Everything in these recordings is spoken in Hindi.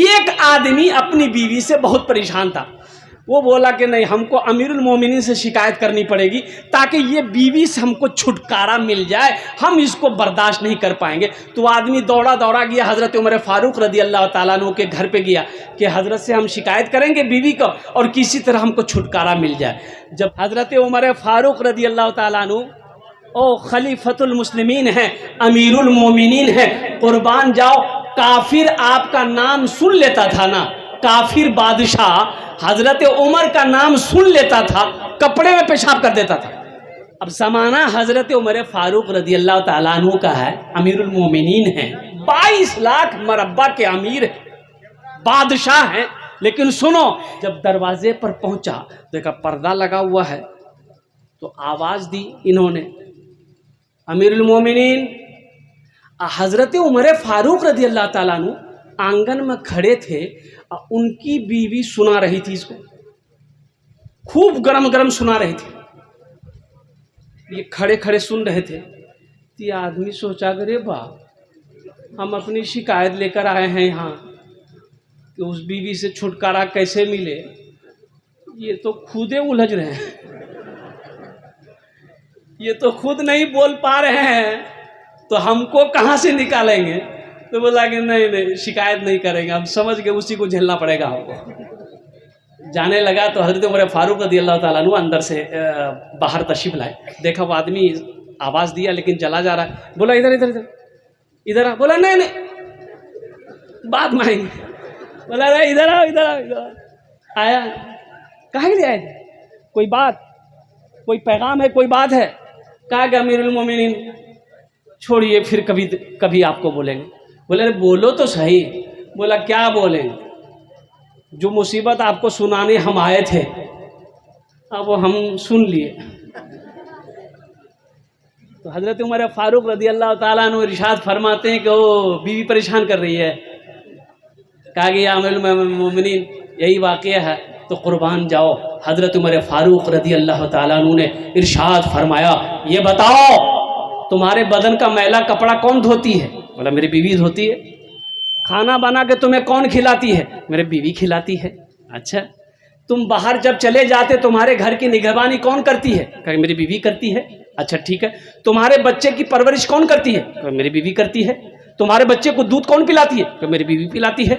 एक आदमी अपनी बीवी से बहुत परेशान था। वो बोला कि नहीं, हमको अमीरुल मोमिनीन से शिकायत करनी पड़ेगी ताकि ये बीवी से हमको छुटकारा मिल जाए, हम इसको बर्दाश्त नहीं कर पाएंगे। तो आदमी दौड़ा दौड़ा गया हज़रत उमर फ़ारूक रदी अल्लाह ताला अन्हु के घर पे गया कि हज़रत से हम शिकायत करेंगे बीवी को और किसी तरह हमको छुटकारा मिल जाए। जब हज़रत उमर फ़ारूक रदी अल्लाह ताला अन्हु ओ खलीफतुल मुस्लिमीन हैं, अमीरुल मोमिनीन हैं, कुर्बान जाओ, काफिर आपका नाम सुन लेता था ना, काफिर बादशाह हजरत उमर का नाम सुन लेता था, कपड़े में पेशाब कर देता था। अब ज़माना हजरत उमर फारूक रदी अल्लाह ताला अन्हु का है, अमीरुल मोमिनीन हैं, 22 लाख मरब्बा के अमीर बादशाह हैं। लेकिन सुनो, जब दरवाजे पर पहुंचा, देखा पर्दा लगा हुआ है, तो आवाज़ दी इन्होंने, अमीरुल मोमिनीन। हज़रत उमर फ़ारूक रदी अल्लाह ताला अन्हु आंगन में खड़े थे, उनकी बीवी सुना रही थी इसको, खूब गरम गरम सुना रही थी। ये खड़े खड़े सुन रहे थे। तो ये आदमी सोचा, अरे वाह, हम अपनी शिकायत लेकर आए हैं यहाँ कि उस बीवी से छुटकारा कैसे मिले, ये तो खुदे उलझ रहे हैं, ये तो खुद नहीं बोल पा रहे हैं, तो हमको कहाँ से निकालेंगे। तो बोला कि नहीं नहीं, शिकायत नहीं करेंगे, हम समझ के उसी को झेलना पड़ेगा हमको। जाने लगा तो हज़रत उमर फ़ारूक रदी अल्लाह ताला अन्हु अंदर से बाहर तशरीफ़ लाए। देखा वो आदमी आवाज़ दिया लेकिन चला जा रहा है। बोला इधर इधर इधर इधर आ। बोला नहीं नहीं, बात मानेंगे। बोला अरे इधर आओ इधर आओ इधर आओ। आया, कहाँ के लिए आए थे? कोई बात, कोई पैगाम है, कोई बात है? कहा कि अमीरुल मोमिनीन छोड़िए, फिर कभी कभी आपको बोलेंगे। बोले अरे बोलो तो सही। बोला क्या बोलेंगे? जो मुसीबत आपको सुनाने हम आए थे, अब वो हम सुन लिए। तो हज़रत उमर फ़ारूक रदी अल्लाह ताला अन्हु इरशाद फरमाते हैं कि वो बीवी परेशान कर रही है। कहा कि या अमीरुल मोमिनीन यही वाक़या है, तो कुर्बान जाओ। हज़रत उमर फ़ारूक रदी अल्लाह ताला अन्हु ने इरशाद फरमाया, ये बताओ तुम्हारे बदन का मैला कपड़ा कौन धोती है? बोला मेरी बीवी धोती है। खाना बना के तुम्हें कौन खिलाती है? मेरी बीवी खिलाती है। अच्छा, तुम बाहर जब चले जाते तुम्हारे घर की निगहबानी कौन करती है? कहा मेरी बीवी करती है। अच्छा ठीक है, तुम्हारे बच्चे की परवरिश कौन करती है? कहा मेरी बीवी करती है। तुम्हारे बच्चे को दूध कौन पिलाती है? कहा मेरी बीवी पिलाती है।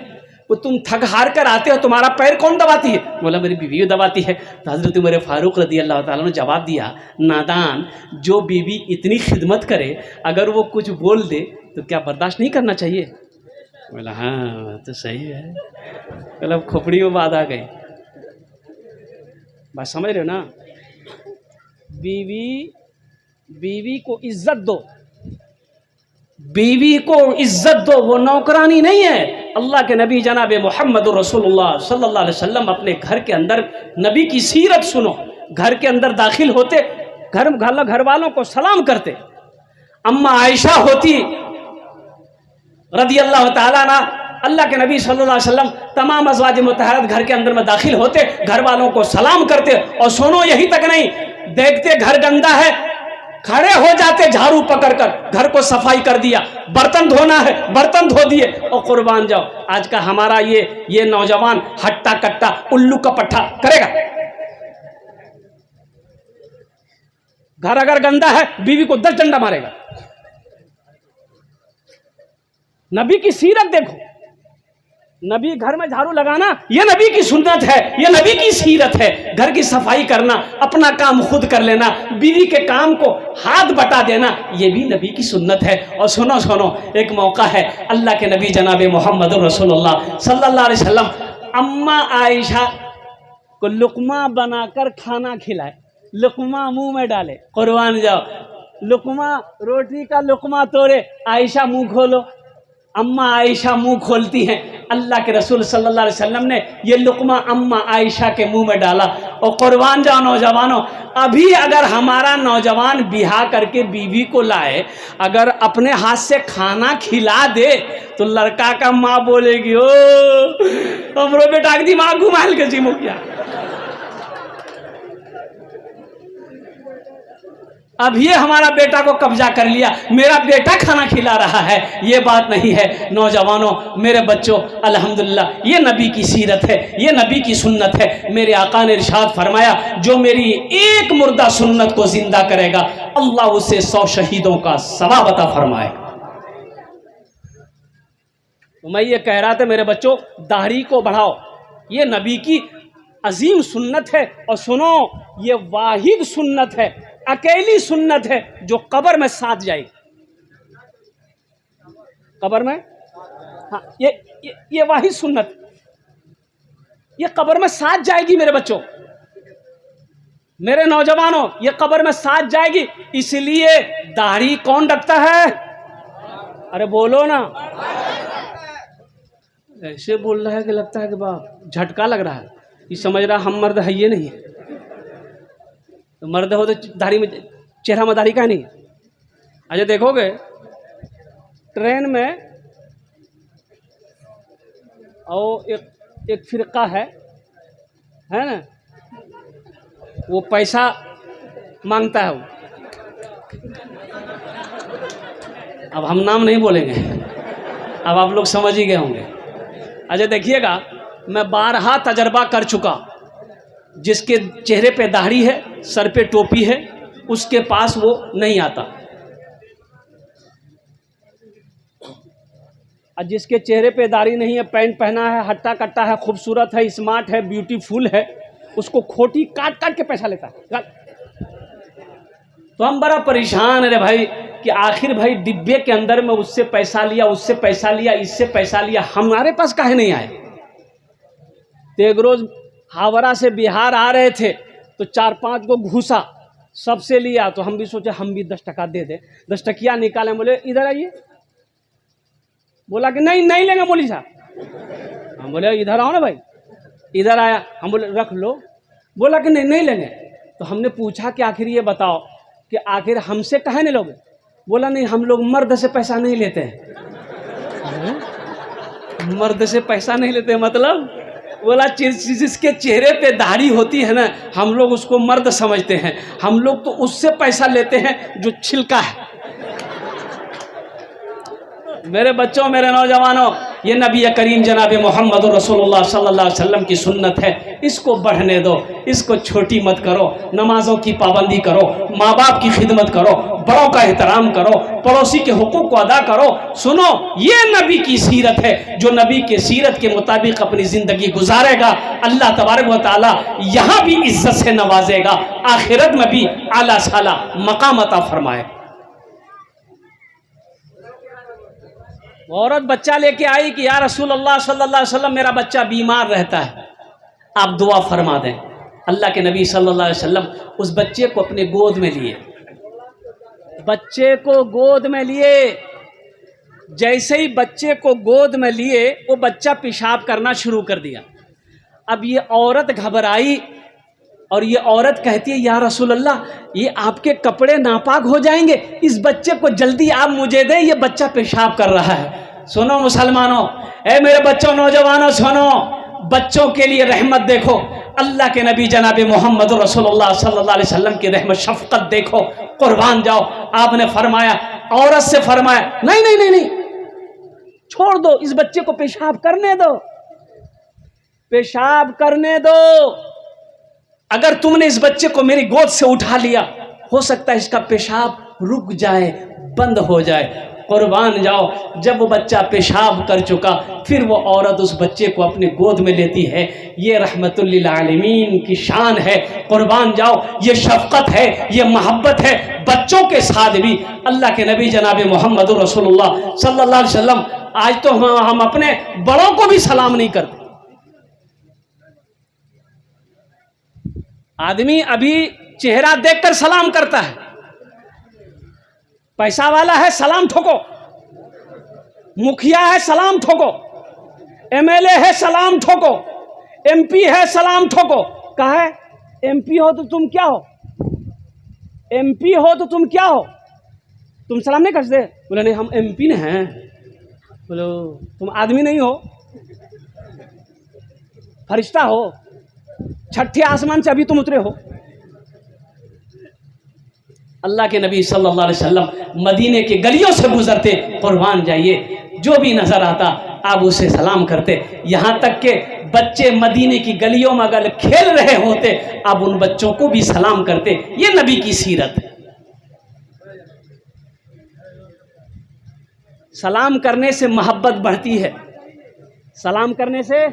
वो तुम थक हार कर आते हो, तुम्हारा पैर कौन दबाती है? बोला मेरी बीवी दबाती है। तो हज़रत उमर फ़ारूक रदी अल्लाह ताला ने जवाब दिया, नादान, जो बीवी इतनी खिदमत करे अगर वो कुछ बोल दे तो क्या बर्दाश्त नहीं करना चाहिए? बोला हाँ तो सही है। मतलब खोपड़ी में बात आ गई। बात समझ रहे हो ना? बीवी को इज्जत दो, बीवी को इज्जत दो, वो नौकरानी नहीं है। अल्लाह के नबी जनाब मोहम्मद रसूलुल्लाह सल्लल्लाहु अलैहि वसल्लम अपने घर के अंदर नबी की सीरत सुनो। घर के अंदर दाखिल होते, घर वालों को सलाम करते। अम्मा आयशा होती रदी अल्लाह ताला ना, अल्लाह के नबी सल्लल्लाहु अलैहि वसल्लम तमाम अज़वाज मुतहरत घर के अंदर में दाखिल होते, घर वालों को सलाम करते। और सुनो, यही तक नहीं, देखते घर गंदा है, खड़े हो जाते झाड़ू पकड़कर, घर को सफाई कर दिया। बर्तन धोना है, बर्तन धो दिए। और कुर्बान जाओ, आज का हमारा ये नौजवान हट्टा कट्टा उल्लू का पट्टा करेगा। घर अगर गंदा है, बीवी को 10 डंडा मारेगा। नबी की सीरत देखो, नबी घर में झाड़ू लगाना ये नबी की सुन्नत है, ये नबी की सीरत है। घर की सफाई करना, अपना काम खुद कर लेना, बीवी के काम को हाथ बटा देना, ये भी नबी की सुन्नत है। और सुनो सुनो, एक मौका है, अल्लाह के नबी जनाब मोहम्मद रसूलुल्लाह सल्लल्लाहु अलैहि वसल्लम अम्मा आयशा को लुकमा बनाकर खाना खिलाए, लुकमा मुंह में डाले। कुर्बान जाओ, लुकमा, रोटी का लुकमा तोड़े, आयशा मुंह खोलो। अम्मा आयशा मुंह खोलती हैं, अल्लाह के रसूल सल्लल्लाहु अलैहि वसल्लम ने ये लुकमा अम्मा आयशा के मुंह में डाला। और कुर्बान जाओ नौजवानों, अभी अगर हमारा नौजवान बिहा करके बीवी को लाए, अगर अपने हाथ से खाना खिला दे तो लड़का का माँ बोलेगी, ओ हमरो बेटा के दिमाग घुमाल के जिमो किया। अब ये हमारा बेटा को कब्जा कर लिया, मेरा बेटा खाना खिला रहा है, ये बात नहीं है। नौजवानों, मेरे बच्चों, अल्हम्दुलिल्लाह ये नबी की सीरत है, ये नबी की सुन्नत है। मेरे आका ने इरशाद फरमाया, जो मेरी एक मुर्दा सुन्नत को जिंदा करेगा, अल्लाह उसे 100 शहीदों का सवाब अता फरमाए। तो मैं ये कह रहा था मेरे बच्चों, दाढ़ी को बढ़ाओ, ये नबी की अजीम सुन्नत है। और सुनो, ये वाहिद सुन्नत है, अकेली सुन्नत है जो कब्र में साथ जाएगी। कब्र में, हाँ, ये वाहिद सुन्नत, ये कब्र में साथ जाएगी मेरे बच्चों, मेरे नौजवानों, ये कब्र में साथ जाएगी। इसलिए दाढ़ी कौन रखता है? अरे बोलो ना, ऐसे बोल रहा है कि लगता है कि बाप झटका लग रहा है, ये समझ रहा हम मर्द है, ये नहीं है। तो मर्द हो तो दाढ़ी में, चेहरा में दाढ़ी का नहीं। अच्छा देखोगे ट्रेन में, और एक फिरका है ना, वो पैसा मांगता है वो। अब हम नाम नहीं बोलेंगे, अब आप लोग समझ ही गए होंगे। अच्छा देखिएगा, मैं 12 तजर्बा कर चुका, जिसके चेहरे पे दाढ़ी है, सर पे टोपी है, उसके पास वो नहीं आता। और जिसके चेहरे पे दाढ़ी नहीं है, पैंट पहना है, हट्टा कट्टा है, खूबसूरत है, स्मार्ट है, ब्यूटीफुल है, उसको खोटी काट काट के पैसा लेता है। तो हम बड़ा परेशान है रे भाई कि आखिर भाई डिब्बे के अंदर में उससे पैसा लिया, उससे पैसा लिया, इससे पैसा लिया, हमारे पास काहे नहीं आए। तो एक रोज हावड़ा से बिहार आ रहे थे, तो 4-5 को घूसा सबसे लिया। तो हम भी सोचे हम भी 10 टका दे दे। 10 टकिया निकाले, बोले इधर आइए। बोला कि नहीं नहीं लेंगे मौलवी साहब। हम बोले इधर आओ ना भाई। इधर आया, हम बोले रख लो। बोला कि नहीं नहीं लेंगे। तो हमने पूछा कि आखिर ये बताओ कि आखिर हमसे काहे नहीं लोगे। बोला नहीं, हम लोग मर्द से पैसा नहीं लेते हैं। मर्द से पैसा नहीं लेते मतलब? बोला जिसके चेहरे पे दाढ़ी होती है ना, हम लोग उसको मर्द समझते हैं, हम लोग तो उससे पैसा लेते हैं जो छिलका है। मेरे बच्चों, मेरे नौजवानों, ये नबी करीम जनाब मोहम्मद रसूलुल्लाह सल्लल्लाहु अलैहि वसल्लम की सुन्नत है। इसको बढ़ने दो, इसको छोटी मत करो। नमाजों की पाबंदी करो, माँ बाप की खिदमत करो, बड़ों का एहतराम करो, पड़ोसी के हुकूक को अदा करो। सुनो, ये नबी की सीरत है। जो नबी के सीरत के मुताबिक अपनी ज़िंदगी गुजारेगा, अल्लाह तबारक व तआला यहाँ भी इज्जत से नवाजेगा, आखिरत में भी आला साला मकाम अता फरमाए। औरत बच्चा लेके आई कि या रसूल अल्लाह सल्लल्लाहु अलैहि वसल्लम, मेरा बच्चा बीमार रहता है, आप दुआ फरमा दें। अल्लाह के नबी सल्लल्लाहु अलैहि वसल्लम उस बच्चे को अपने गोद में लिए, बच्चे को गोद में लिए। जैसे ही बच्चे को गोद में लिए, वो बच्चा पेशाब करना शुरू कर दिया। अब ये औरत घबराई और ये औरत कहती है, या रसूल अल्लाह, ये आपके कपड़े नापाक हो जाएंगे, इस बच्चे को जल्दी आप मुझे दें, ये बच्चा पेशाब कर रहा है। सुनो मुसलमानों, ए मेरे बच्चों, नौजवानों, सुनो, बच्चों के लिए रहमत देखो। अल्लाह के नबी जनाब मोहम्मद रसूलुल्लाह सल्लल्लाहु अलैहि वसल्लम की रहमत शफकत देखो, कुर्बान जाओ। आपने फरमाया, औरत से फरमाया, नहीं नहीं नहीं नहीं, छोड़ दो, इस बच्चे को पेशाब करने दो, पेशाब करने दो। अगर तुमने इस बच्चे को मेरी गोद से उठा लिया, हो सकता है इसका पेशाब रुक जाए, बंद हो जाए। कुर्बान जाओ, जब वो बच्चा पेशाब कर चुका, फिर वो औरत उस बच्चे को अपने गोद में लेती है। ये रहमतुल लिल आलमीन की शान है। कुर्बान जाओ, ये शफकत है, ये मोहब्बत है बच्चों के साथ भी। अल्लाह के नबी जनाब मोहम्मद रसूलुल्लाह सल्लल्लाहु अलैहि वसल्लम, आज तो हम अपने बड़ों को भी सलाम नहीं करते। आदमी अभी चेहरा देखकर सलाम करता है। पैसा वाला है, सलाम ठोको। मुखिया है, सलाम ठोको। एमएलए है, सलाम ठोको। एमपी है, सलाम ठोको। कहा है एमपी हो तो तुम क्या हो? एमपी हो तो तुम क्या हो? तुम सलाम नहीं करते? बोले नहीं, हम एमपी ने हैं। बोलो तुम आदमी नहीं हो, फरिश्ता हो, छठे आसमान से अभी तुम उतरे हो। अल्लाह के नबी सल्लल्लाहु अलैहि वसल्लम मदीने के गलियों से गुजरते, कुर्बान जाइए, जो भी नज़र आता आप उसे सलाम करते। यहाँ तक के बच्चे मदीने की गलियों में अगर खेल रहे होते आप उन बच्चों को भी सलाम करते। ये नबी की सीरत है। सलाम करने से मोहब्बत बढ़ती है, सलाम करने से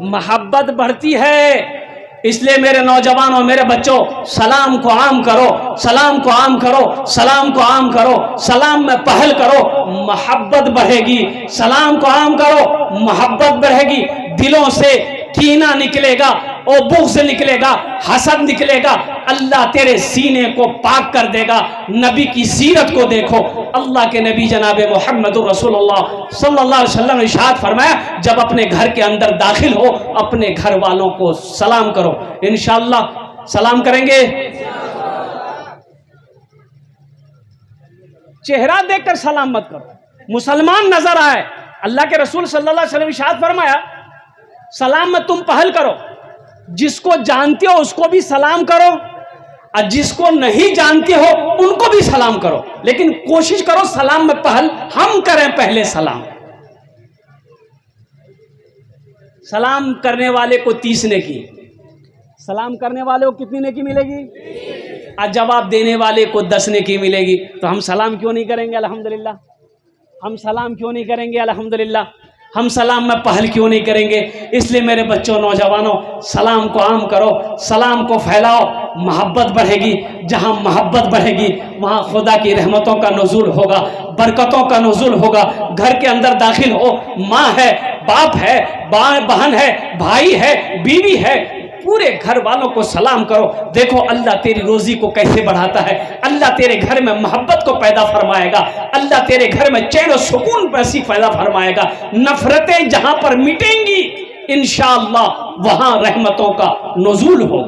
मोहब्बत बढ़ती है। इसलिए मेरे नौजवानों, मेरे बच्चों, सलाम को आम करो, सलाम को आम करो, सलाम को आम करो, सलाम में पहल करो, मोहब्बत बढ़ेगी। सलाम को आम करो, मोहब्बत बढ़ेगी। दिलों से कीना निकलेगा और बुग़्ज़ निकलेगा, हसद निकलेगा, अल्लाह तेरे सीने को पाक कर देगा। नबी की सीरत को देखो। अल्लाह के नबी जनाब मुहम्मदुर रसूलुल्लाह सल्लल्लाहु अलैहि वसल्लम ने इरशाद फरमाया, जब अपने घर के अंदर दाखिल हो अपने घर वालों को सलाम करो। इंशाअल्लाह सलाम करेंगे। चेहरा देखकर सलाम मत करो, मुसलमान नजर आए। अल्लाह के रसूल सल्लल्लाहु अलैहि वसल्लम इरशाद फरमाया, सलाम में तुम पहल करो, जिसको जानते हो उसको भी सलाम करो और जिसको नहीं जानते हो उनको भी सलाम करो, लेकिन कोशिश करो सलाम में पहल हम करें पहले सलाम। सलाम करने वाले को 30 नेकी, सलाम करने वाले को कितनी नेकी मिलेगी? और जवाब देने वाले को 10 नेकी मिलेगी। तो हम सलाम क्यों नहीं करेंगे? अल्हम्दुलिल्लाह। हम सलाम क्यों नहीं करेंगे? अल्हम्दुलिल्लाह। हम सलाम में पहल क्यों नहीं करेंगे? इसलिए मेरे बच्चों, नौजवानों, सलाम को आम करो, सलाम को फैलाओ, मोहब्बत बढ़ेगी। जहाँ मोहब्बत बढ़ेगी वहाँ खुदा की रहमतों का नुज़ूल होगा, बरकतों का नुज़ूल होगा। घर के अंदर दाखिल हो, माँ है, बाप है, बहन है, भाई है, बीवी है, पूरे घर वालों को सलाम करो। देखो अल्लाह तेरी रोजी को कैसे बढ़ाता है। अल्लाह तेरे घर में मोहब्बत को पैदा फरमाएगा। अल्लाह तेरे घर में चैन और सुकून पैसी पैदा फरमाएगा। नफरतें जहां पर मिटेंगी इंशाअल्लाह वहां रहमतों का नुज़ूल हो।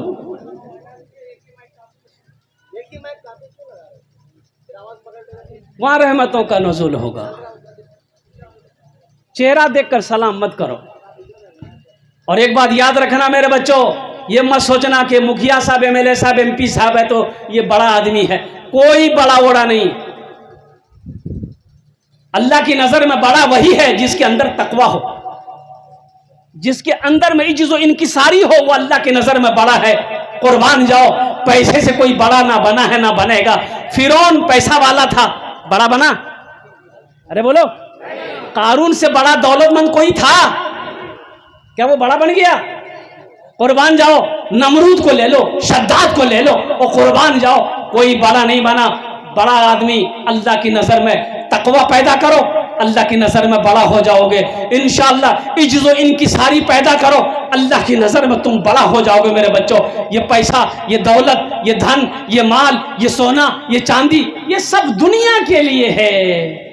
वहां रहमतों का नुज़ूल होगा। चेहरा देखकर सलाम मत करो। और एक बात याद रखना मेरे बच्चों, ये मत सोचना कि मुखिया साहब, एमएलए साहब, एमपी साहब है तो ये बड़ा आदमी है। कोई बड़ा बड़ा नहीं। अल्लाह की नजर में बड़ा वही है जिसके अंदर तकवा हो, जिसके अंदर में इज्जत और इनकिसारी हो, वो अल्लाह की नजर में बड़ा है। कुर्बान जाओ, पैसे से कोई बड़ा ना बना है ना बनेगा। फिरौन पैसा वाला था, बड़ा बना? अरे बोलो, कारून से बड़ा दौलतमंद कोई था क्या? वो बड़ा बन गया? कुर्बान जाओ, नमरूद को ले लो, शद्दाद को ले लो और कुर्बान जाओ, कोई बड़ा नहीं बना। बड़ा आदमी अल्लाह की नजर में तकवा पैदा करो, अल्लाह की नजर में बड़ा हो जाओगे इंशाअल्लाह। इज्जत और इनकिसारी पैदा करो, अल्लाह की नजर में तुम बड़ा हो जाओगे मेरे बच्चों। ये पैसा, ये दौलत, ये धन, ये माल, ये सोना, ये चांदी, ये सब दुनिया के लिए है,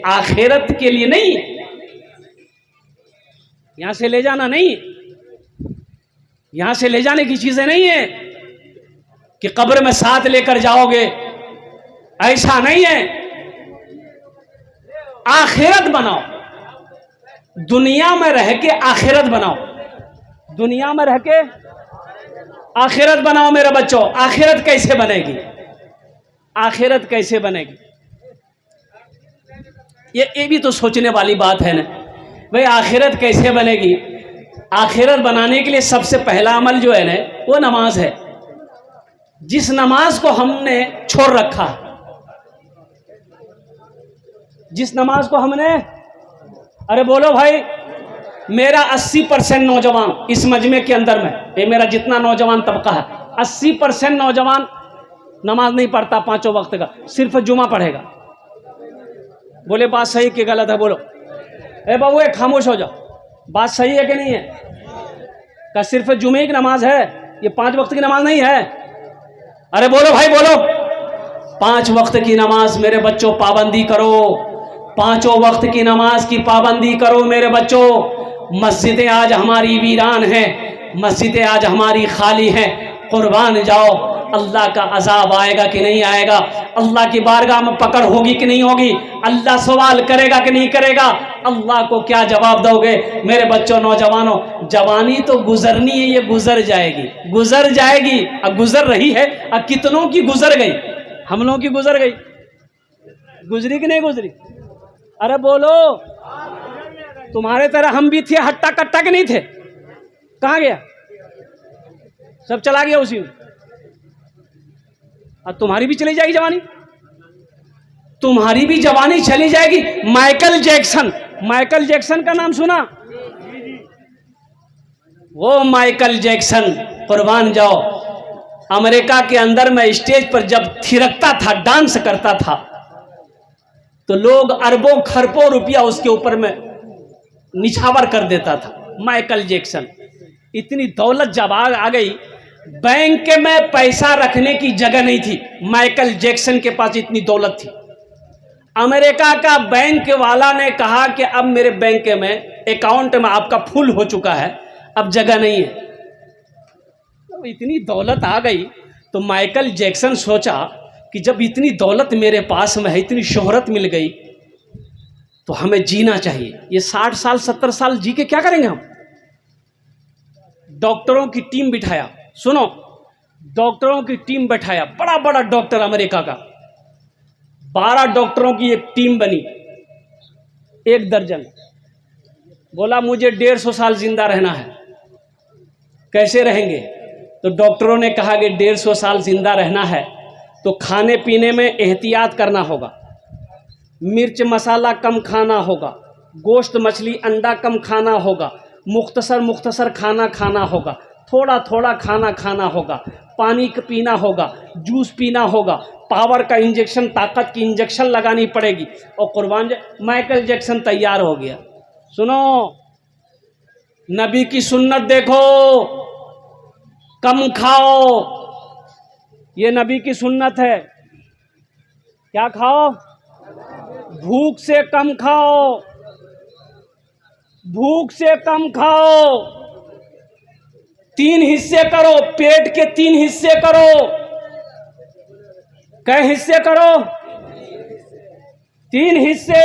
आखिरत के लिए नहीं। यहां से ले जाना नहीं, यहां से ले जाने की चीजें नहीं है कि कब्र में साथ लेकर जाओगे, ऐसा नहीं है। आखिरत बनाओ, दुनिया में रह के आखिरत बनाओ, दुनिया में रह के आखिरत बनाओ मेरे बच्चों। आखिरत कैसे बनेगी? आखिरत कैसे बनेगी? ये भी तो सोचने वाली बात है ना भाई, आखिरत कैसे बनेगी? आखिरत बनाने के लिए सबसे पहला अमल जो है ना, वो नमाज है। जिस नमाज को हमने छोड़ रखा, जिस नमाज को हमने, अरे बोलो भाई, मेरा 80% नौजवान इस मजमे के अंदर में, ये मेरा जितना नौजवान तबका है, 80% नौजवान नमाज नहीं पढ़ता 5 वक्त का, सिर्फ जुमा पढ़ेगा। बोले बात सही कि गलत है? बोलो। ए बाबू, एक खामोश हो जाओ, बात सही है कि नहीं है? क्या सिर्फ जुमे की नमाज है? ये 5 वक्त की नमाज नहीं है? अरे बोलो भाई, बोलो। 5 वक्त की नमाज मेरे बच्चों पाबंदी करो, 5 वक्त की नमाज की पाबंदी करो मेरे बच्चों। मस्जिदें आज हमारी वीरान हैं, मस्जिदें आज हमारी खाली हैं। कुर्बान जाओ, अल्लाह का अजाब आएगा कि नहीं आएगा? अल्लाह की बारगाह में पकड़ होगी कि नहीं होगी? अल्लाह सवाल करेगा कि नहीं करेगा? अल्लाह को क्या जवाब दोगे मेरे बच्चों, नौजवानों? जवानी तो गुजरनी है, ये गुजर जाएगी, गुजर जाएगी। अब गुजर रही है, अब कितनों की गुजर गई, हम लोगों की गुजर गई, गुजरी कि नहीं गुजरी? अरे बोलो, तुम्हारे तरह हम भी थे हट्टा कट्टा के नहीं थे? कहाँ गया? सब चला गया उसी में। अब तुम्हारी भी चली जाएगी जवानी, तुम्हारी भी जवानी चली जाएगी। माइकल जैक्सन, माइकल जैक्सन का नाम सुना? वो माइकल जैक्सन कुर्बान जाओ, अमेरिका के अंदर में स्टेज पर जब थिरकता था, डांस करता था, तो लोग अरबों खरबों रुपया उसके ऊपर में निछावर कर देता था। माइकल जैक्सन, इतनी दौलत जब आ गई, बैंक में पैसा रखने की जगह नहीं थी। माइकल जैक्सन के पास इतनी दौलत थी। अमेरिका का बैंक वाला ने कहा कि अब मेरे बैंक में अकाउंट में आपका फुल हो चुका है, अब जगह नहीं है। तो इतनी दौलत आ गई तो माइकल जैक्सन सोचा कि जब इतनी दौलत मेरे पास में है, इतनी शोहरत मिल गई, तो हमें जीना चाहिए। ये 60 साल 70 साल जी के क्या करेंगे हम? डॉक्टरों की टीम बिठाया, सुनो, डॉक्टरों की टीम बैठाया, बड़ा बड़ा डॉक्टर अमेरिका का, 12 डॉक्टरों की एक टीम बनी, 1 दर्जन। बोला मुझे 150 साल जिंदा रहना है। कैसे रहेंगे? तो डॉक्टरों ने कहा कि 150 साल जिंदा रहना है तो खाने पीने में एहतियात करना होगा, मिर्च मसाला कम खाना होगा, गोश्त मछली अंडा कम खाना होगा, मुख्तसर खाना खाना होगा, थोड़ा थोड़ा खाना खाना होगा, पानी पीना होगा, जूस पीना होगा, पावर का इंजेक्शन, ताकत की इंजेक्शन लगानी पड़ेगी। और कुर्बान माइकल जैक्सन तैयार हो गया। सुनो, नबी की सुन्नत देखो, कम खाओ, ये नबी की सुन्नत है। क्या खाओ? भूख से कम खाओ, भूख से कम खाओ। 3 हिस्से करो, पेट के 3 हिस्से करो। कै हिस्से करो? 3 हिस्से।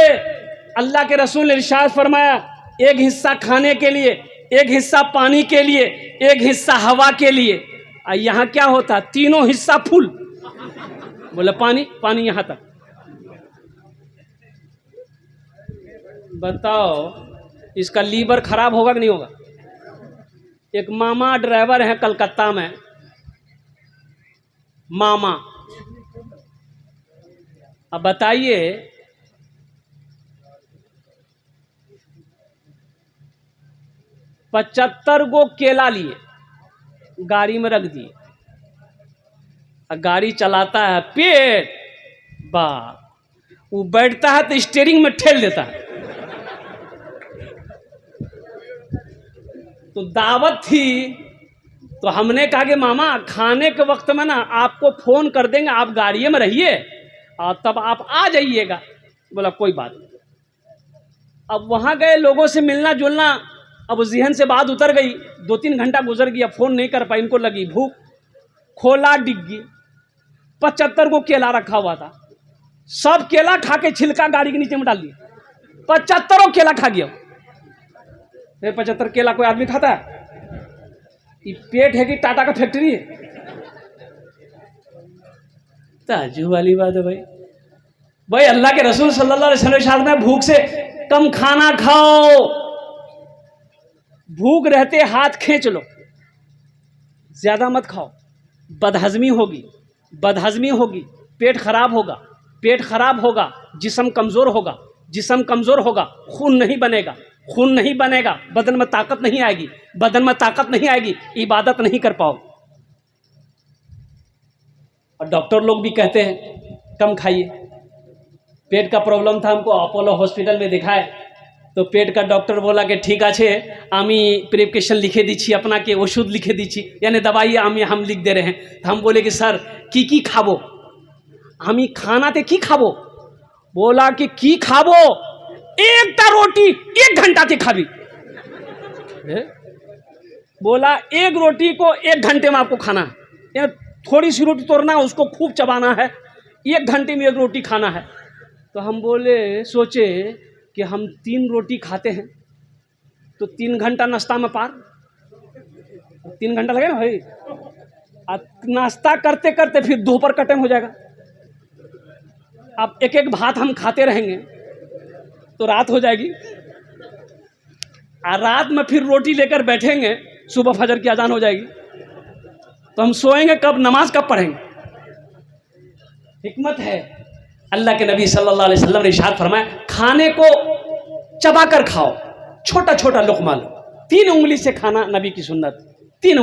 अल्लाह के रसूल ने इरशाद फरमाया, 1 हिस्सा खाने के लिए, 1 हिस्सा पानी के लिए, 1 हिस्सा हवा के लिए। यहाँ क्या होता? तीनों हिस्सा फुल। बोले पानी, पानी यहाँ तक। बताओ इसका लीवर खराब होगा कि नहीं होगा? एक मामा ड्राइवर है कलकत्ता में, मामा। अब बताइए, पचहत्तर गो केला लिए, गाड़ी में रख दिए, गाड़ी चलाता है, पेट बा, वो बैठता है तो स्टीयरिंग में ठेल देता है। तो दावत थी, तो हमने कहा कि मामा खाने के वक्त में ना आपको फोन कर देंगे, आप गाड़ी में रहिए और तब आप आ जाइएगा। बोला कोई बात नहीं। अब वहाँ गए, लोगों से मिलना जुलना, अब जहन से बात उतर गई। 2-3 घंटा गुजर गया, फ़ोन नहीं कर पाई, इनको लगी भूख, खोला डिग्गी, 75 को केला रखा हुआ था, सब केला खा के छिलका गाड़ी के नीचे में डाल दिया, 75 केला खा गया। 75 केला कोई आदमी खाता है? ये पेट है कि टाटा का फैक्ट्री है? ताज्जुब वाली बात है भाई। अल्लाह के रसूल सल्लल्लाहु अलैहि वसल्लम में भूख से कम खाना खाओ, भूख रहते हाथ खींच लो, ज्यादा मत खाओ, बदहजमी होगी, बदहजमी होगी, पेट खराब होगा, पेट खराब होगा, जिस्म कमजोर होगा, जिस्म कमजोर होगा, खून नहीं बनेगा, खून नहीं बनेगा, बदन में ताकत नहीं आएगी, बदन में ताकत नहीं आएगी, इबादत नहीं कर पाओ। और डॉक्टर लोग भी कहते हैं कम खाइए। पेट का प्रॉब्लम था, हमको अपोलो हॉस्पिटल में दिखाए तो पेट का डॉक्टर बोला कि ठीक আছে আমি প্রেসক্রিপশন লিখে দিচ্ছি আপনাকে, ওষুধ লিখে দিচ্ছি, यानी दवाई हम लिख दे रहे हैं। तो हम बोले कि सर की खाबो? আমি খানাতে কি খাবো? बोला कि की खाबो? एकटा रोटी 1 घंटाते खाबी। बोला 1 रोटी को 1 घंटे में आपको खाना है, थोड़ी सी रोटी तोड़ना है, उसको खूब चबाना है, 1 घंटे में 1 रोटी खाना है। तो हम बोले, सोचे कि हम 3 रोटी खाते हैं तो 3 घंटा नाश्ता में पार, 3 घंटा लगे ना भाई। नाश्ता करते करते फिर दोपहर का टाइम हो जाएगा, अब एक एक भात हम खाते रहेंगे तो रात हो जाएगी, और रात में फिर रोटी लेकर बैठेंगे, सुबह फजर की अजान हो जाएगी, तो हम सोएंगे कब, नमाज कब पढ़ेंगे? हिकमत है। अल्लाह के नबी सल्लल्लाहु अलैहि वसल्लम ने इरशाद फरमाया, खाने को चबा कर खाओ, छोटा छोटा लुक़मा लो। 3 उंगली से खाना नबी की सुन्नत, 3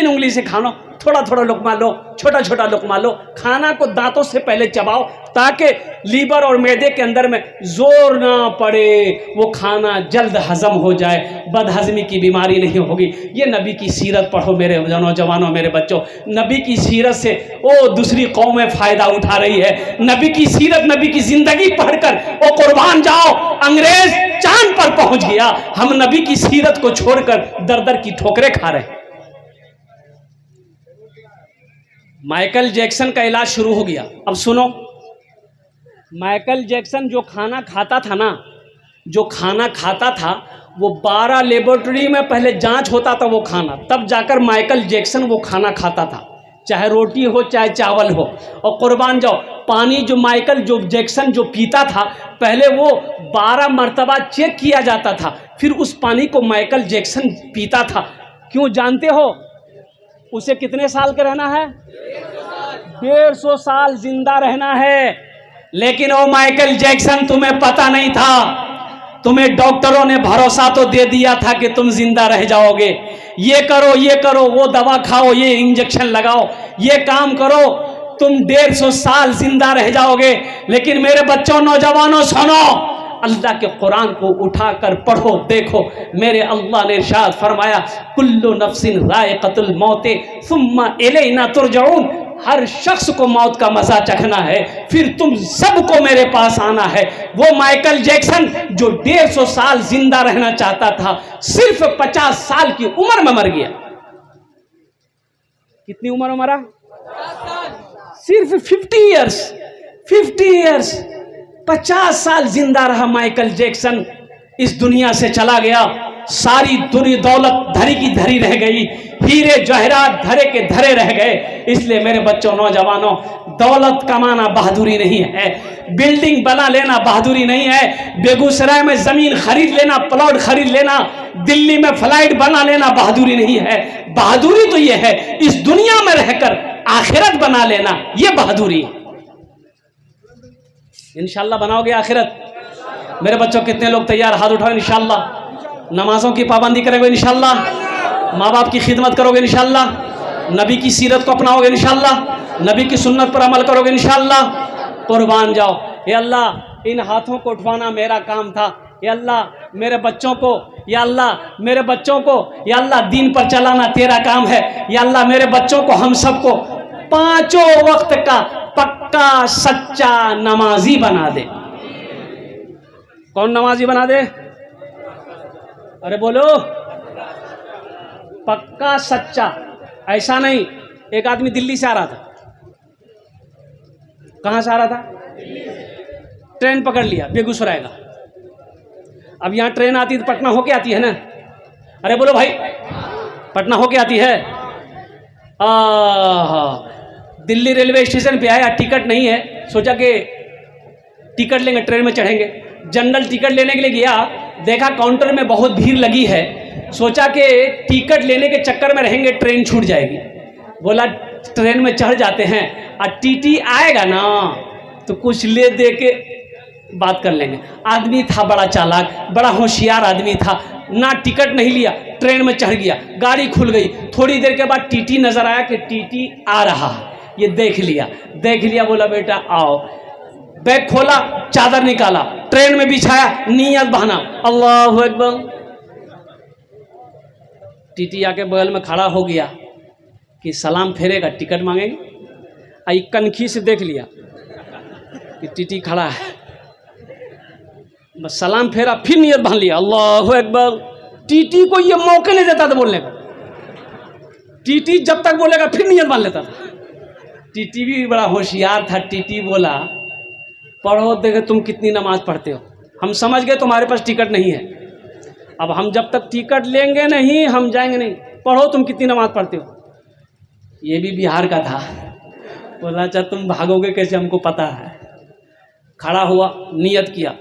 उंगली से खाना, थोड़ा थोड़ा लुक़मा लो, छोटा छोटा लुक़मा लो। खाना को दांतों से पहले चबाओ ताकि लीवर और मैदे के अंदर में जोर ना पड़े, वो खाना जल्द हजम हो जाए, बदहजमी की बीमारी नहीं होगी। ये नबी की सीरत पढ़ो मेरे नौजवानों, मेरे बच्चों। नबी की सीरत से वो दूसरी कौमें फ़ायदा उठा रही है। नबी की सीरत, नबी की ज़िंदगी पढ़कर वो कुर्बान जाओ, अंग्रेज़ चांद पर पहुंच गया, हम नबी की सीरत को छोड़कर दर दर की ठोकरें खा रहे हैं। माइकल जैक्सन का इलाज शुरू हो गया। अब सुनो, माइकल जैक्सन जो खाना खाता था ना, जो खाना खाता था, वो 12 लेबोरेटरी में पहले जांच होता था वो खाना, तब जाकर माइकल जैक्सन वो खाना खाता था, चाहे रोटी हो चाहे चावल हो। और कुर्बान जाओ, पानी जो माइकल जैक्सन जो पीता था, पहले वो 12 मरतबा चेक किया जाता था, फिर उस पानी को माइकल जैक्सन पीता था। क्यों जानते हो? उसे कितने साल का रहना है? 150 साल जिंदा रहना है। लेकिन ओ माइकल जैक्सन, तुम्हें पता नहीं था, तुम्हें डॉक्टरों ने भरोसा तो दे दिया था कि तुम जिंदा रह जाओगे, ये करो, वो दवा खाओ, ये इंजेक्शन लगाओ, ये काम करो, तुम 150 साल जिंदा रह जाओगे। लेकिन मेरे बच्चों, नौजवानों, सुनो, अल्लाह के कुरान को उठाकर पढ़ो, देखो, मेरे अल्लाह ने इरशाद फरमाया, कुल्लु नफ्सिन ज़ाइक़तुल मौत सुम्मा इलैना तुरजऊन। हर शख्स को मौत का मजा चखना है, फिर तुम सबको मेरे पास आना है। वो माइकल जैक्सन जो 150 साल जिंदा रहना चाहता था, सिर्फ 50 साल की उम्र में मर गया। कितनी उम्र में मरा? सिर्फ 50 ईयर्स, 50 साल जिंदा रहा माइकल जैक्सन, इस दुनिया से चला गया। सारी दुनिया दौलत धरी की धरी रह गई, हीरे जवाहरात धरे के धरे रह गए। इसलिए मेरे बच्चों, नौजवानों, दौलत कमाना बहादुरी नहीं है, बिल्डिंग बना लेना बहादुरी नहीं है, बेगूसराय में जमीन खरीद लेना, प्लॉट खरीद लेना, दिल्ली में फ्लाइट बना लेना बहादुरी नहीं है। बहादुरी तो यह है, इस दुनिया में रहकर आखिरत बना लेना, यह बहादुरी है। इंशाल्लाह बनाओगे आखिरत? मेरे बच्चों, कितने लोग तैयार? हाथ उठाओ। इंशाल्लाह नमाजों की पाबंदी करोगे, इंशाल्लाह माँ बाप की खिदमत करोगे, इंशाल्लाह नबी की सीरत को अपनाओगे, इंशाल्लाह नबी की सुन्नत पर अमल करोगे, इंशाल्लाह। कुर्बान जाओ। ये अल्लाह, इन हाथों को उठवाना मेरा काम था। या अल्लाह मेरे बच्चों को, या अल्लाह मेरे बच्चों को, या अल्लाह दीन पर चलाना तेरा काम है। या अल्लाह मेरे बच्चों को, हम सबको 5 वक्त का पक्का सच्चा नमाजी बना दे। कौन नमाजी बना दे? अरे बोलो, पक्का सच्चा। ऐसा नहीं, एक आदमी दिल्ली से आ रहा था। कहाँ से आ रहा था? ट्रेन पकड़ लिया बेगूसराय का। अब यहाँ ट्रेन आती तो पटना होके आती है ना? अरे बोलो भाई, पटना होके आती है। दिल्ली रेलवे स्टेशन पे आया, टिकट नहीं है, सोचा कि टिकट लेंगे, ट्रेन में चढ़ेंगे। जनरल टिकट लेने के लिए गया, देखा काउंटर में बहुत भीड़ लगी है, सोचा कि टिकट लेने के चक्कर में रहेंगे ट्रेन छूट जाएगी। बोला ट्रेन में चढ़ जाते हैं, और टीटी आएगा ना तो कुछ ले दे के बात कर लेंगे। आदमी था बड़ा चालाक, बड़ा होशियार आदमी था, ना टिकट नहीं लिया, ट्रेन में चढ़ गया, गाड़ी खुल गई। थोड़ी देर के बाद टीटी नजर आया कि टीटी आ रहा है, ये देख लिया, बोला बेटा आओ। बैग खोला, चादर निकाला, ट्रेन में बिछाया, नियत बहाना, अल्लाहु अकबर। टीटी आके बगल में खड़ा हो गया कि सलाम फेरेगा, टिकट मांगेंगे। आई कनखी से देख लिया कि टीटी खड़ा है, बस सलाम फेरा, फिर नियत बांध लिया, अल्लाहु अकबर। टीटी को ये मौके नहीं देता था बोलने का। टीटी जब तक बोलेगा फिर नियत बांध लेता था। टीटी भी बड़ा होशियार था। टीटी बोला, पढ़ो, देखे तुम कितनी नमाज पढ़ते हो, हम समझ गए तुम्हारे पास टिकट नहीं है, अब हम जब तक टिकट लेंगे नहीं हम जाएंगे नहीं, पढ़ो तुम कितनी नमाज पढ़ते हो। ये भी बिहार का था। बोला अच्छा तुम भागोगे कैसे, हमको पता है, खड़ा हुआ, नियत किया,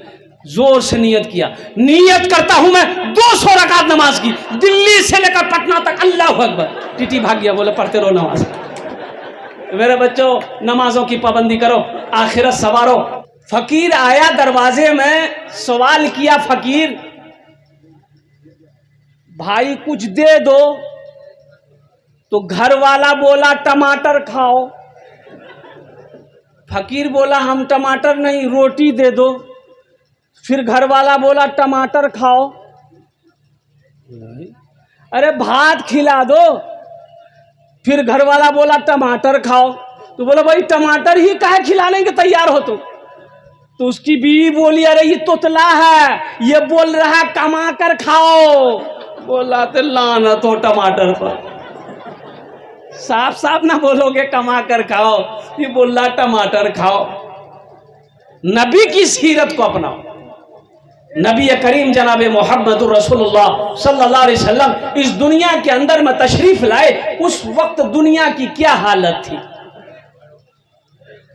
जोर से नियत किया, नियत करता हूं मैं 200 रकात नमाज की, दिल्ली से लेकर पटना तक। अल्लाह अकबर। टीटी भाग गया, बोले पढ़ते रहो नमाज। मेरे बच्चों, नमाजों की पाबंदी करो, आखिरत सवारो। फकीर आया दरवाजे में, सवाल किया फकीर, भाई कुछ दे दो। तो घर वाला बोला टमाटर खाओ। फकीर बोला हम टमाटर नहीं, रोटी दे दो। फिर घर वाला बोला टमाटर खाओ। अरे भात खिला दो। फिर घर वाला बोला टमाटर खाओ। तो बोला भाई टमाटर ही काहे खिलाने के तैयार हो तुम? तो उसकी बीवी बोली अरे ये तोतला है, ये बोल रहा है कमा कर खाओ। बोला तो लानत हो टमाटर पर, साफ साफ ना बोलोगे कमा कर खाओ, ये बोल रहा टमाटर खाओ। नबी की सीरत को अपनाओ। नबी करीम जनाब मोहम्मद रसूलुल्लाह सल्लल्लाहु अलैहि वसल्लम इस दुनिया के अंदर में तशरीफ लाए, उस वक्त दुनिया की क्या हालत थी?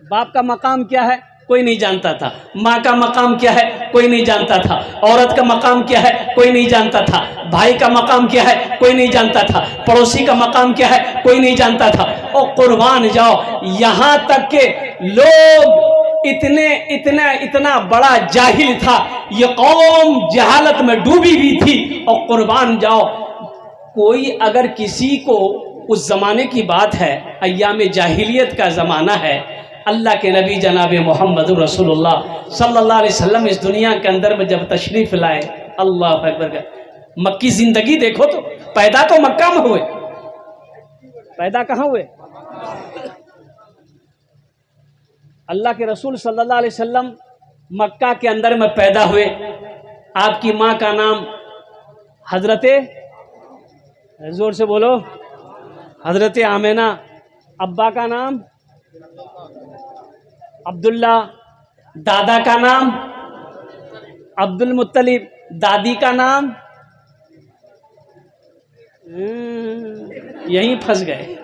बाप का मकाम क्या है कोई नहीं जानता था, माँ का मकाम क्या है कोई नहीं जानता था, औरत का मकाम क्या है कोई नहीं जानता था, भाई का मकाम क्या है कोई नहीं जानता था, पड़ोसी का मकाम क्या है कोई नहीं जानता था। और कुर्बान जाओ, यहाँ तक के लोग इतना बड़ा जाहिल था, ये कौम जहालत में डूबी हुई थी। और कुर्बान जाओ, कोई अगर किसी को, उस जमाने की बात है, अय्याम जाहिलियत का जमाना है, अल्लाह के नबी जनाब मोहम्मद रसूलुल्लाह सल्लल्लाहु अलैहि वसल्लम इस दुनिया के अंदर में जब तशरीफ लाए, अल्लाह अकबर, मक्की जिंदगी देखो तो, पैदा तो मक्का में हुए, पैदा कहाँ हुए? अल्लाह के रसूल सल्लल्लाहु अलैहि वसल्लम मक्का के अंदर में पैदा हुए। आपकी माँ का नाम हजरत, जोर से बोलो, हजरत आमेना। अब्बा का नाम अब्दुल्ला, दादा का नाम अब्दुल मुत्तलिब, दादी का नाम, यहीं फंस गए।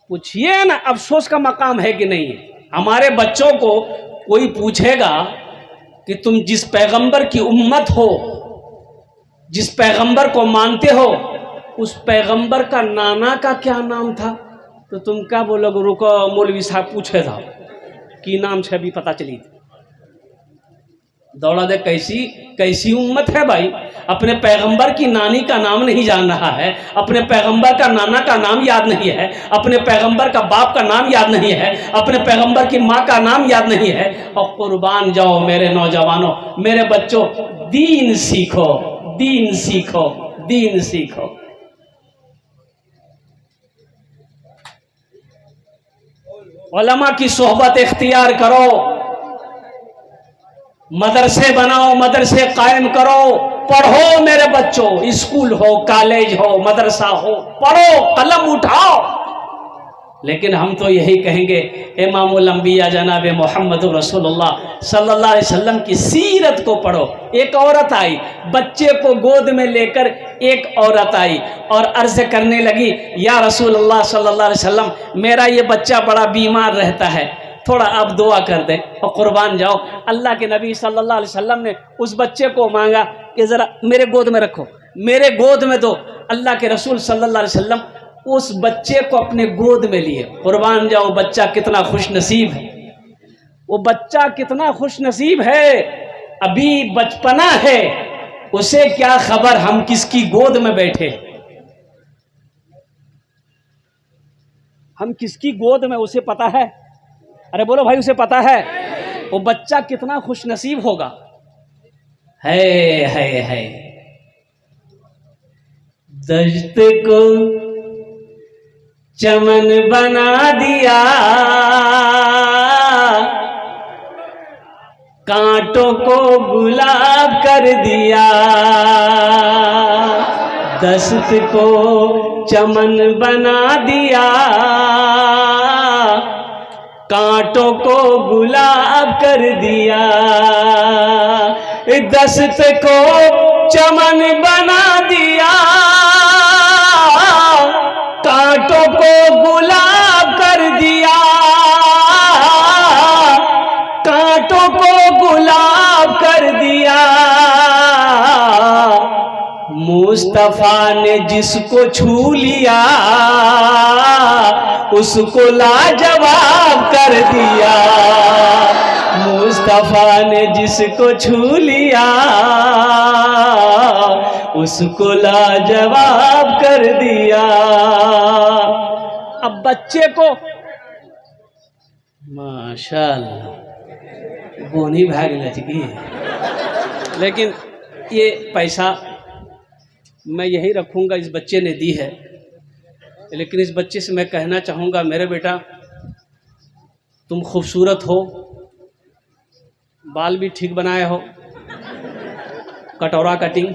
पूछिए ना, अफसोस का मकाम है कि नहीं है? हमारे बच्चों को कोई पूछेगा कि तुम जिस पैगंबर की उम्मत हो, जिस पैगंबर को मानते हो, उस पैगंबर का नाना का क्या नाम था? तो तुम क्या बोलोगे? रुको मौलवी साहब पूछे था कि नाम से अभी पता चली थी। दौड़ा दे, कैसी उम्मत है भाई, अपने पैगंबर की नानी का नाम नहीं जान रहा है, अपने पैगंबर का नाना का नाम याद नहीं है, अपने पैगंबर का बाप का नाम याद नहीं है, अपने पैगंबर की माँ का नाम याद नहीं है। और कुर्बान जाओ मेरे नौजवानों, मेरे बच्चों, दीन सीखो, दीन सीखो, दीन सीखो। उलमा की सोहबत इख्तियार करो, मदरसे बनाओ, मदरसे कायम करो, पढ़ो मेरे बच्चों, स्कूल हो, कॉलेज हो, मदरसा हो, पढ़ो, कलम उठाओ। लेकिन हम तो यही कहेंगे, इमामुल अंबिया जनाब मोहम्मद रसूलुल्लाह सल्लल्लाहु अलैहि वसल्लम की सीरत को पढ़ो। एक औरत आई, बच्चे को गोद में लेकर एक औरत आई और अर्ज करने लगी, या रसूलुल्लाह सल्लल्लाहु अलैहि वसल्लम, मेरा ये बच्चा बड़ा बीमार रहता है, थोड़ा आप दुआ कर दें। और कुर्बान जाओ, अल्लाह के नबी सल्लल्लाहु अलैहि वसल्लम ने उस बच्चे को मांगा कि ज़रा मेरे गोद में रखो, मेरे गोद में दो। अल्लाह के रसूल सल्लल्लाहु अलैहि वसल्लम उस बच्चे को अपने गोद में लिए। कुर्बान जाओ, बच्चा कितना खुश नसीब है, वो बच्चा कितना खुश नसीब है, अभी बचपना है, उसे क्या खबर हम किसकी गोद में बैठे, हम किसकी गोद में, उसे पता है? अरे बोलो भाई, उसे पता है? वो बच्चा कितना खुश नसीब होगा। है दश्त को चमन बना दिया, कांटों को गुलाब कर दिया, दस्त को चमन बना दिया, कांटों को गुलाब कर दिया, दस्त को चमन बना दिया, कांटों को गुलाब जवाब कर दिया, कांटों को गुलाब कर दिया। मुस्तफा ने जिसको छू लिया उसको लाजवाब कर दिया। मुस्तफा ने जिसको छू लिया उसको लाजवाब कर दिया। अब बच्चे को माशाअल्लाह गोनी भाग लचकी, लेकिन ये पैसा मैं यही रखूंगा, इस बच्चे ने दी है। लेकिन इस बच्चे से मैं कहना चाहूँगा, मेरे बेटा तुम खूबसूरत हो, बाल भी ठीक बनाए हो, कटोरा कटिंग,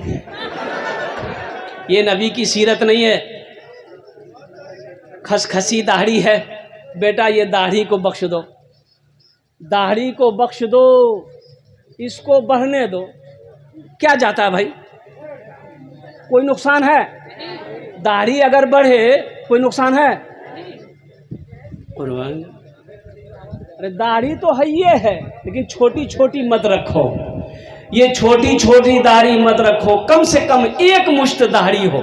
ये नबी की सीरत नहीं है। खसखसी दाढ़ी है, बेटा ये दाढ़ी को बख्श दो, दाढ़ी को बख्श दो, इसको बढ़ने दो। क्या जाता है भाई, कोई नुकसान है? दाढ़ी अगर बढ़े कोई नुकसान है? कुर्बान, अरे दाढ़ी तो है ये है, लेकिन छोटी छोटी मत रखो, ये छोटी छोटी दाढ़ी मत रखो, कम से कम एक मुश्त दाढ़ी हो,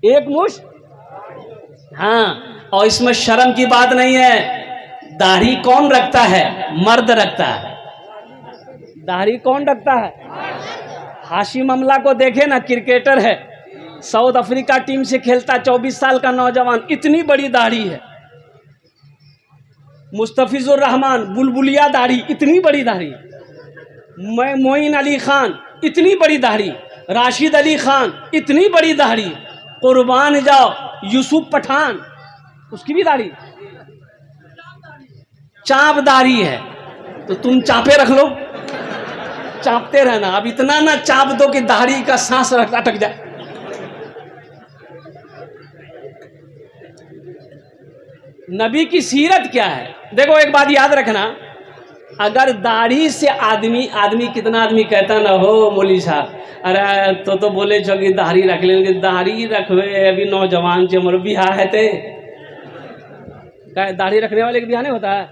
एक मुश्त। हाँ, और इसमें शर्म की बात नहीं है। दाढ़ी कौन रखता है? मर्द रखता है। दाढ़ी कौन रखता है? हाशिम अमला को देखे ना, क्रिकेटर है, साउथ अफ्रीका टीम से खेलता, 24 साल का नौजवान, इतनी बड़ी दाढ़ी है। मुस्तफिजुर रहमान, बुलबुलिया दाढ़ी, इतनी बड़ी दाढ़ी। मोइन अली खान, इतनी बड़ी दाढ़ी। राशिद अली खान, इतनी बड़ी दाढ़ी। कुर्बान जाओ, यूसुफ पठान, उसकी भी दाढ़ी, चाप दाढ़ी है। तो तुम चापे रख लो, चापते रहना। अब इतना ना चाप दो कि दाढ़ी का सांस अटक जाए। नबी की सीरत क्या है? देखो एक बात याद रखना, अगर दाढ़ी से आदमी कितना आदमी कहता ना हो मौली साहब, अरे तो बोले छो कि दाढ़ी रख लेंगे, दाढ़ी रखवे अभी नौजवान से मोर बिहार है ते दाढ़ी रखने वाले का बिहार नहीं होता है।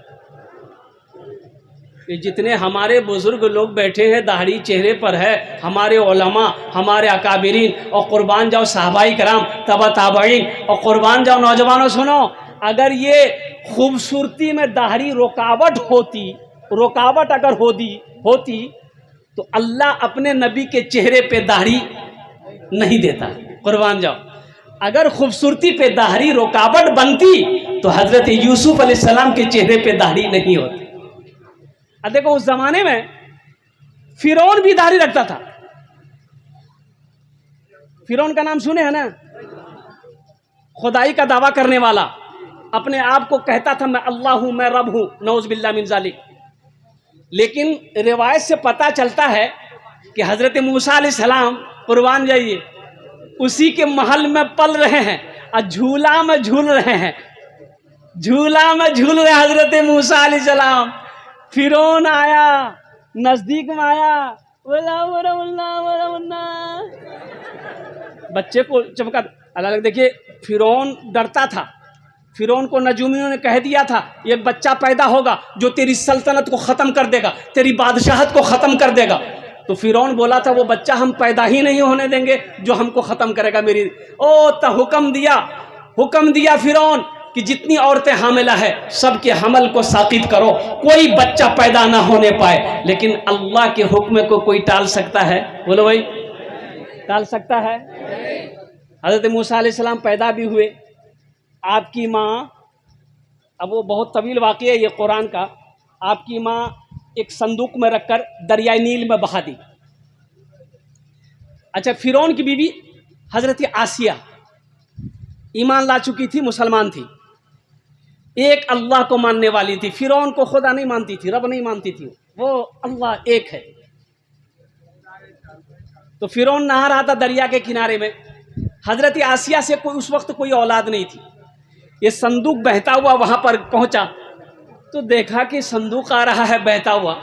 कि जितने हमारे बुजुर्ग लोग बैठे हैं दाढ़ी चेहरे पर है, हमारे उलमा, हमारे अकाबिरीन, और कुर्बान जाओ साहबाई कराम, तबा ताबईन, और कुर्बान जाओ नौजवानों सुनो, अगर ये खूबसूरती में दाढ़ी रुकावट अगर होती तो अल्लाह अपने नबी के चेहरे पे दाढ़ी नहीं देता। कुर्बान जाओ, अगर खूबसूरती पे दाढ़ी रुकावट बनती तो हजरत यूसुफ अलैहिस्सलाम के चेहरे पे दाढ़ी नहीं होती। अब देखो उस जमाने में फिरौन भी दाढ़ी रखता था। फिरौन का नाम सुने हैं ना? खुदाई का दावा करने वाला, अपने आप को कहता था मैं अल्लाह हूं, मैं रब हूं, नौज बिल्लाह मिन जालिक। लेकिन रिवायत से पता चलता है कि हजरत मूसा अलैहिस्सलाम, कुर्बान जाइए, उसी के महल में पल रहे हैं और झूला में झूल रहे हैं, झूला में झूल रहे हजरत मूसा अलैहिस्सलाम। फिरौन आया, नजदीक में आया, बच्चे को चमका। अलग देखिए, फिरौन डरता था। फिरौन को नजूमियों ने कह दिया था ये बच्चा पैदा होगा जो तेरी सल्तनत को ख़त्म कर देगा, तेरी बादशाहत को ख़त्म कर देगा। तो फिरौन बोला था वो बच्चा हम पैदा ही नहीं होने देंगे जो हमको ख़त्म करेगा मेरी। तो हुक्म दिया फिरौन कि जितनी औरतें हामिला है सबके हमल को साकित करो, कोई बच्चा पैदा ना होने पाए। लेकिन अल्लाह के हुक्म को कोई टाल सकता है? बोलो भाई, टाल सकता है? हज़रत मूसा अलैहिस्सलाम पैदा भी हुए। आपकी माँ, अब वो बहुत तवील वाक़या है ये कुरान का, आपकी माँ एक संदूक में रखकर दरियाई नील में बहा दी। अच्छा, फिरौन की बीवी हज़रत आसिया ईमान ला चुकी थी, मुसलमान थी, एक अल्लाह को मानने वाली थी। फिरौन को खुदा नहीं मानती थी, रब नहीं मानती थी, वो अल्लाह एक है। तो फिरौन नहा रहा था दरिया के किनारे में। हज़रत आसिया से कोई उस वक्त कोई औलाद नहीं थी। ये संदूक बहता हुआ वहाँ पर पहुँचा तो देखा कि संदूक आ रहा है बहता हुआ।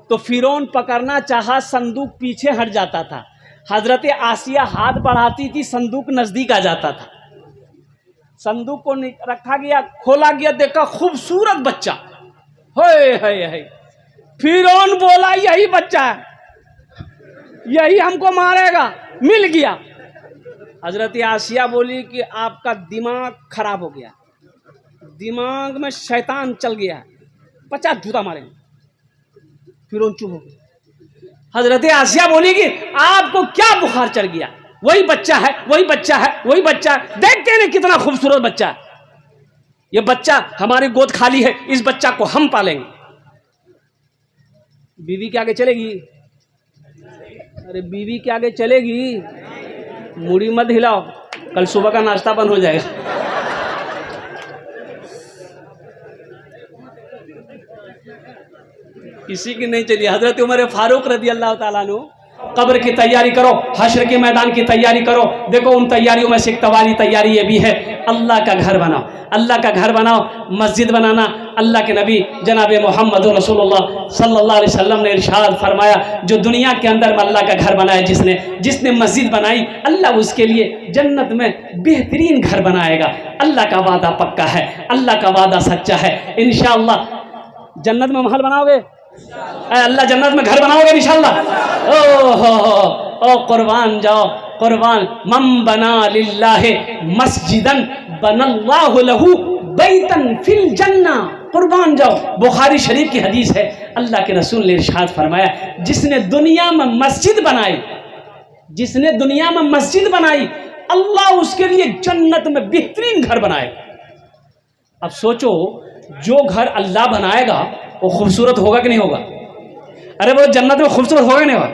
तो फिरौन पकड़ना चाहा, संदूक पीछे हट जाता था। हज़रत आसिया हाथ बढ़ाती थी, संदूक नज़दीक आ जाता था। संदूक को रखा गया, खोला गया, देखा खूबसूरत बच्चा, है। फिरौन बोला यही बच्चा है, यही हमको मारेगा, मिल गया। हजरत आसिया बोली कि आपका दिमाग खराब हो गया, दिमाग में शैतान चल गया है, 50 जूता मारेंगे। फिरौन चुप हो गया। हजरत आसिया बोली कि आपको क्या बुखार चढ़ गया, वही बच्चा है, वही बच्चा है, वही बच्चा है, देखते हैं कितना खूबसूरत बच्चा है, ये बच्चा हमारी गोद खाली है, इस बच्चा को हम पालेंगे। बीवी के आगे चलेगी? अरे बीवी के आगे चलेगी? मुड़ी मत हिलाओ, कल सुबह का नाश्ता बंद हो जाएगा। किसी की नहीं चली। हजरत उमर फारूक रज़ी अल्लाह ताला अन्हु, कब्र की तैयारी करो, हश्र के मैदान की तैयारी करो। देखो उन तैयारियों में से एक तैयारी ये भी है, अल्लाह का घर बनाओ, अल्लाह का घर बनाओ। मस्जिद बनाना, अल्लाह के नबी जनाब मोहम्मद रसूलुल्लाह सल्लल्लाहु अलैहि वसल्लम ने इरशाद फरमाया, जो दुनिया के अंदर में अल्लाह का घर बनाया, जिसने मस्जिद बनाई, अल्लाह उसके लिए जन्नत में बेहतरीन घर बनाएगा। अल्लाह का वादा पक्का है, अल्लाह का वादा सच्चा है। इंशाअल्लाह जन्नत में महल बनाओगे, अल्लाह जन्नत में घर बनाओगे इंशाअल्लाह। ओ कुर्बान जाओ, कुर्बान। मम बना लिल्लाहि मस्जिदन बनल्लाहु लहू बैतन फिल जन्ना। कुर्बान जाओ। बुखारी शरीफ की हदीस है, अल्लाह के रसूल ने इरशाद फरमाया, जिसने दुनिया में मस्जिद बनाई, जिसने दुनिया में मस्जिद बनाई, अल्लाह उसके लिए जन्नत में बेहतरीन घर बनाएगा। अब सोचो, जो घर अल्लाह बनाएगा वो खूबसूरत होगा कि नहीं होगा? अरे वो जन्नत में खूबसूरत होगा कि नहीं होगा?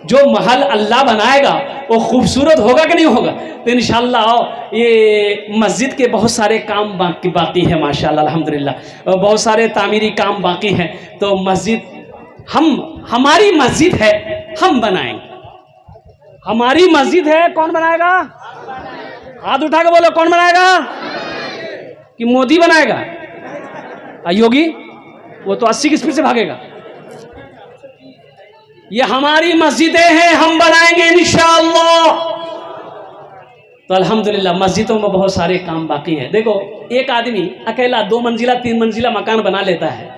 जो महल अल्लाह बनाएगा वो खूबसूरत होगा कि नहीं होगा? तो इंशाअल्लाह ये मस्जिद के बहुत सारे काम बाकी है माशाअल्लाह अल्हम्दुलिल्लाह, बहुत सारे तामीरी काम बाकी हैं। तो मस्जिद हमारी मस्जिद है, हम बनाएंगे। हमारी मस्जिद है, कौन बनाएगा? हाथ उठा के बोलो, कौन बनाएगा? कि मोदी बनाएगा? योगी वो तो 80 की स्पीड से भागेगा। ये हमारी मस्जिदें हैं, हम बनाएंगे इंशाअल्लाह। तो अल्हम्दुलिल्लाह मस्जिदों में बहुत सारे काम बाकी हैं। देखो, एक आदमी अकेला 2 मंजिला 3 मंजिला मकान बना लेता है,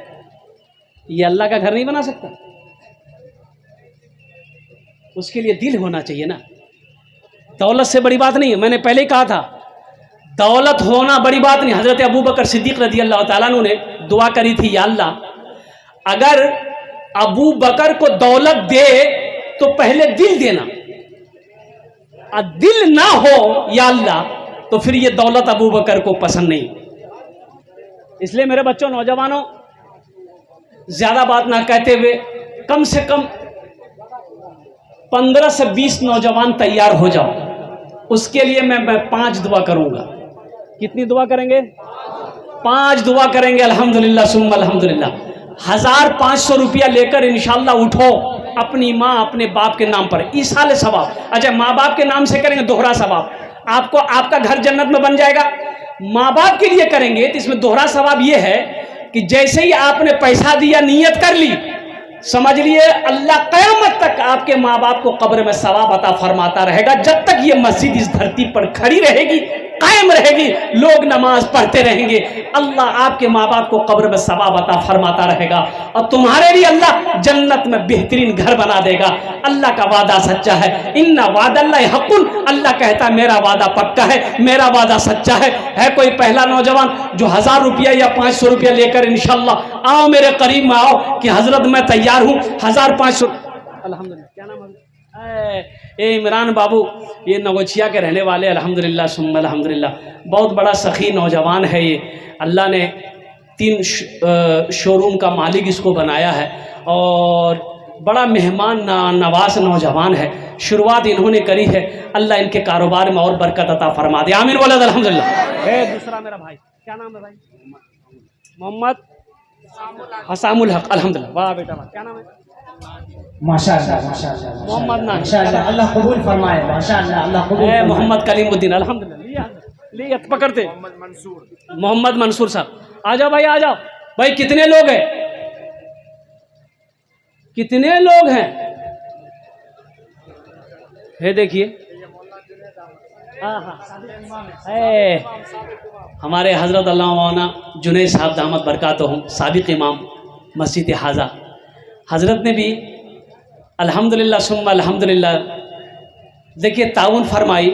ये अल्लाह का घर नहीं बना सकता। उसके लिए दिल होना चाहिए ना। दौलत से बड़ी बात नहीं है, मैंने पहले ही कहा था, दौलत होना बड़ी बात नहीं। हजरत अबू बकर सिद्दीक रज़ी अल्लाह ताला अन्हु ने दुआ करी थी, या अल्लाह, अगर अबू बकर को दौलत दे तो पहले दिल देना, और दिल ना हो या अल्लाह तो फिर ये दौलत अबू बकर को पसंद नहीं। इसलिए मेरे बच्चों, नौजवानों, ज्यादा बात ना कहते हुए कम से कम 15 से 20 नौजवान तैयार हो जाओ। उसके लिए मैं 5 दुआ करूंगा। कितनी दुआ करेंगे? 5 दुआ करेंगे। अल्हम्दुलिल्लाह सुम्मा अल्हम्दुलिल्लाह। 1500 रुपया लेकर इंशाअल्लाह उठो, अपनी माँ अपने बाप के नाम पर, ईसाले सवाब। अच्छा, माँ बाप के नाम से करेंगे दोहरा सवाब, आपको आपका घर जन्नत में बन जाएगा। माँ बाप के लिए करेंगे तो इसमें दोहरा सवाब यह है कि जैसे ही आपने पैसा दिया, नियत कर ली, समझ लिए अल्लाह क़यामत तक आपके माँ बाप को कब्र में सवाब अता फरमाता रहेगा। जब तक ये मस्जिद इस धरती पर खड़ी रहेगी, कायम रहेगी, लोग नमाज पढ़ते रहेंगे, अल्लाह आपके माँ बाप को कब्र में सवाब अता फरमाता रहेगा, और तुम्हारे लिए अल्लाह जन्नत में बेहतरीन घर बना देगा। अल्लाह का वादा सच्चा है। इन्ना वादल्लाहि हक़्क़ुन, अल्लाह कहता है मेरा वादा पक्का है, मेरा वादा सच्चा है। कोई पहला नौजवान जो 1000 रुपया या 500 रुपया लेकर इंशाअल्लाह आओ, मेरे करीब में आओ कि हजरत मैं तैयार हूँ, 1500। अल्हम्दुलिल्लाह, क्या नाम है? इमरान बाबू, ये नवोछिया के रहने वाले, अल्हम्दुलिल्लाह सुम्मा अल्हम्दुलिल्लाह, बहुत बड़ा सखी नौजवान है ये। अल्लाह ने 3 शोरूम का मालिक इसको बनाया है, और बड़ा मेहमान नवाज नौजवान है। शुरुआत इन्होंने करी है, अल्लाह इनके कारोबार में और बरकत अता फरमा दे, आमीन बोले अल्हम्दुलिल्लाह। दूसरा मेरा भाई, क्या नाम है भाई? मोहम्मद हसामुल हक, अल्हम्दुलिल्लाह, वाह बेटा, क्या नाम है? माशाअल्लाह माशाअल्लाह मोहम्मद नाम, माशाअल्लाह, अल्लाह कबूल फरमाए, माशाअल्लाह अल्लाह कबूल फरमाए। मोहम्मद कलीमुद्दीन, अल्हम्दुलिल्लाह। लिया पकड़ते, मोहम्मद मंसूर साहब, आ जाओ भाई, आ जाओ भाई। कितने लोग हैं? कितने लोग हैं? है देखिए, हमारे हज़रत अल्लामा मौलाना जुनैद साहब दामत बरकातुहुम साबिक़ इमाम मस्जिद हाजा हज़रत ने भी अल्हम्दुलिल्लाह सुम्मा अल्हम्दुलिल्लाह देखिए ताउन फरमाई